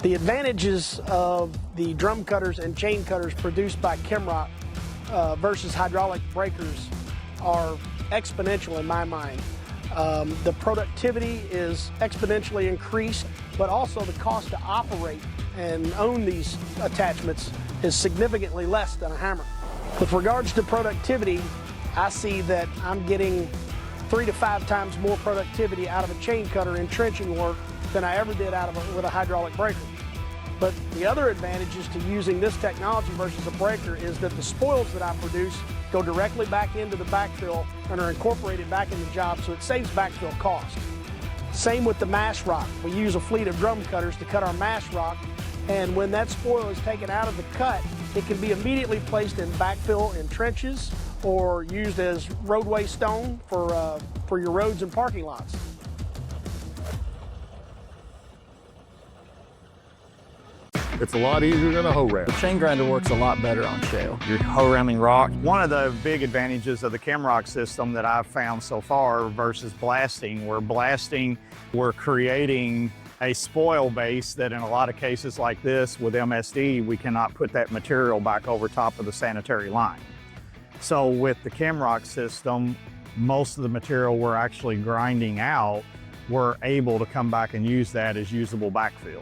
The advantages of the drum cutters and chain cutters produced by KEMROC versus hydraulic breakers are exponential in my mind. The productivity is exponentially increased, but also the cost to operate and own these attachments is significantly less than a hammer. With regards to productivity, I see that I'm getting 3 to 5 times more productivity out of a chain cutter in trenching work than I ever did with a hydraulic breaker. But the other advantages to using this technology versus a breaker is that the spoils that I produce go directly back into the backfill and are incorporated back in the job, so it saves backfill cost. Same with the mash rock. We use a fleet of drum cutters to cut our mash rock, and when that spoil is taken out of the cut, it can be immediately placed in backfill in trenches or used as roadway stone for your roads and parking lots. It's a lot easier than a hoe ram. The chain grinder works a lot better on shale. You're hoe ramming rock. One of the big advantages of the KEMROC system that I've found so far versus blasting, we're creating a spoil base that in a lot of cases like this with MSD, we cannot put that material back over top of the sanitary line. So with the KEMROC system, most of the material we're actually grinding out, we're able to come back and use that as usable backfill.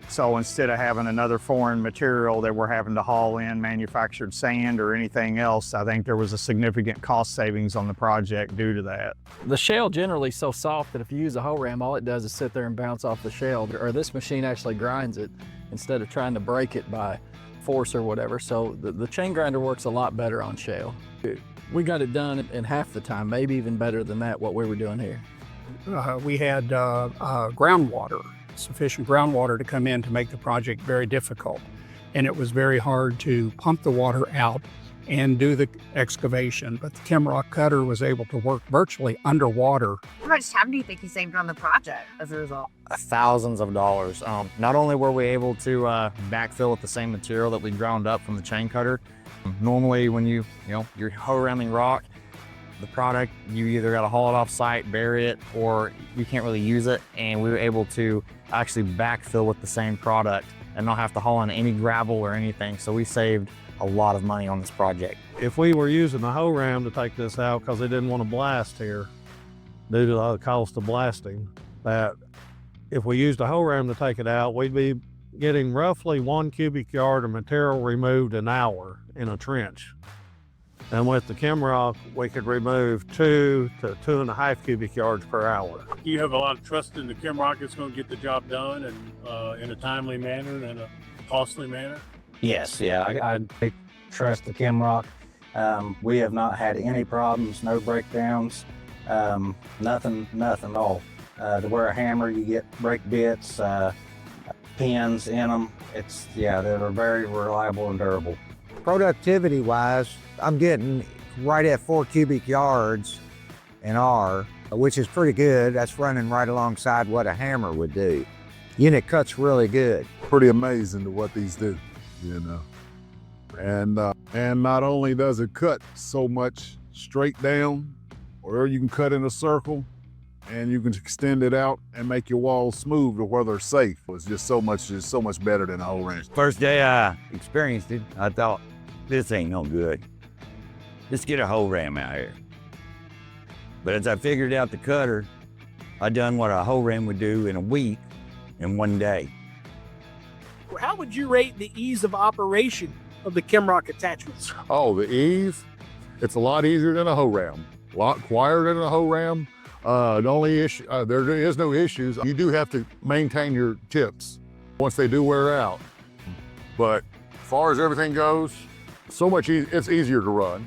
So instead of having another foreign material that we're having to haul in manufactured sand or anything else, I think there was a significant cost savings on the project due to that. The shale generally is so soft that if you use a hoe ram, all it does is sit there and bounce off the shale, or this machine actually grinds it instead of trying to break it by force or whatever. So the chain grinder works a lot better on shale. We got it done in half the time, maybe even better than that, what we were doing here. We had groundwater, sufficient groundwater to come in to make the project very difficult. And it was very hard to pump the water out and do the excavation. But the KEMROC cutter was able to work virtually underwater. How much time do you think you saved on the project as a result? Thousands of dollars. Not only were we able to backfill with the same material that we ground up from the chain cutter. Normally when you're hoe ramming rock, the product, you either got to haul it off site, bury it, or you can't really use it. And we were able to actually backfill with the same product and not have to haul in any gravel or anything. So we saved a lot of money on this project. If we were using the hoe ram to take this out because they didn't want to blast here due to the cost of blasting, that if we used a hoe ram to take it out, we'd be getting roughly 1 cubic yard of material removed an hour in a trench. And with the KEMROC, we could remove 2 to 2.5 cubic yards per hour. You have a lot of trust in the KEMROC it's going to get the job done and in a timely manner and in a costly manner? Yes, yeah, I trust the KEMROC. We have not had any problems, no breakdowns, nothing at all. To wear a hammer, you get brake bits, pins in them. They're very reliable and durable. Productivity-wise, I'm getting right at 4 cubic yards an hour, which is pretty good. That's running right alongside what a hammer would do. Unit cuts really good. Pretty amazing to what these do, And not only does it cut so much straight down, or you can cut in a circle, and you can extend it out and make your walls smooth to where they're safe. It's just so much better than a hoe ram. First day I experienced it, I thought, this ain't no good. Let's get a hoe ram out here. But as I figured out the cutter, I done what a hoe ram would do in a week in 1 day. How would you rate the ease of operation of the KEMROC attachments? Oh, the ease? It's a lot easier than a hoe ram. A lot quieter than a hoe ram. The only issue, there is no issues. You do have to maintain your tips once they do wear out. But as far as everything goes, it's easier to run.